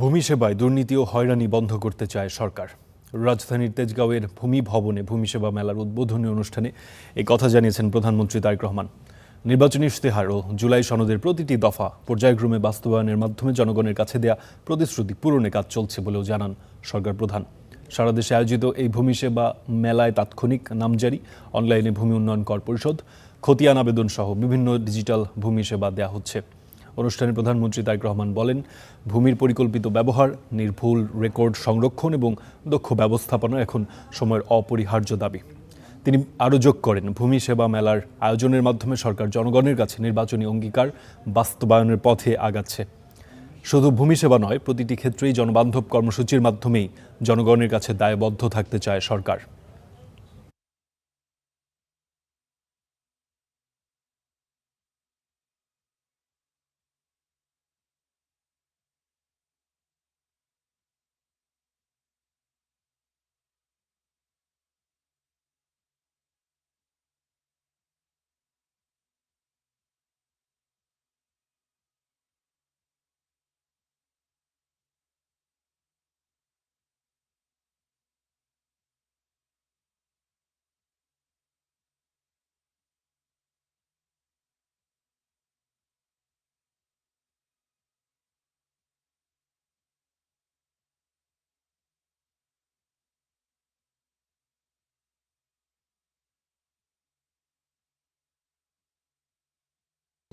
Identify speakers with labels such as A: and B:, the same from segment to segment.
A: ভূমি সেবায় দুর্নীতি ও হয়রানি বন্ধ করতে চায় সরকার। রাজধানীর তেজগাঁওয়ের ভূমি ভবনে ভূমি সেবা মেলার উদ্বোধনী অনুষ্ঠানে এই কথা জানিয়েছেন প্রধানমন্ত্রী তারেক রহমান। নির্বাচনী ইশতেহার ও জুলাই সনদের প্রতিটি দফা পর্যায়ক্রমে বাস্তবায়নের মাধ্যমে জনগণের কাছে দেয়া প্রতিশ্রুতি পূরণে কাজ চলছে বলেও জানান সরকার প্রধান। সারা দেশে আয়োজিত এই ভূমি সেবা মেলায় তাৎক্ষণিক নামজারি, অনলাইনে ভূমি উন্নয়ন কর পরিষদ, খতিয়ান আবেদন সহ বিভিন্ন ডিজিটাল ভূমি সেবা দেওয়া হচ্ছে। অনুষ্ঠানে প্রধানমন্ত্রী তারেক রহমান বলেন, ভূমির পরিকল্পিত ব্যবহার, নির্ভুল রেকর্ড সংরক্ষণ এবং দক্ষ ব্যবস্থাপনা এখন সময়ের অপরিহার্য দাবি। তিনি আরও যোগ করেন, ভূমি সেবা মেলার আয়োজনের মাধ্যমে সরকার জনগণের কাছে নির্বাচনী অঙ্গীকার বাস্তবায়নের পথে আগাচ্ছে। শুধু ভূমি সেবা নয়, প্রতিটি ক্ষেত্রেই জনবান্ধব কর্মসূচির মাধ্যমেই জনগণের কাছে দায়বদ্ধ থাকতে চায় সরকার।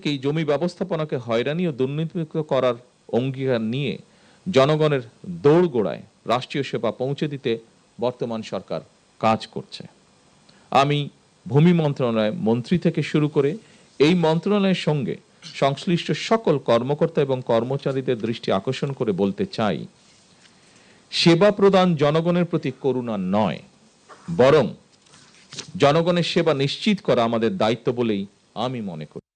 B: এই জমি ব্যবস্থাপনাকে হয়রানি ও দুর্নীতিমুক্ত করার অঙ্গীকার নিয়ে জনগণের দোরগোড়ায় রাষ্ট্রীয় সেবা পৌঁছে দিতে বর্তমান সরকার কাজ করছে। আমি ভূমি মন্ত্রণালয় মন্ত্রী থেকে শুরু করে এই মন্ত্রণালয়ের সঙ্গে সংশ্লিষ্ট সকল কর্মকর্তা এবং কর্মচারীদের দৃষ্টি আকর্ষণ করে বলতে চাই, সেবা প্রদান জনগণের প্রতি করুণা নয়, বরং জনগণের সেবা নিশ্চিত করা আমাদের দায়িত্ব বলেই আমি মনে করি।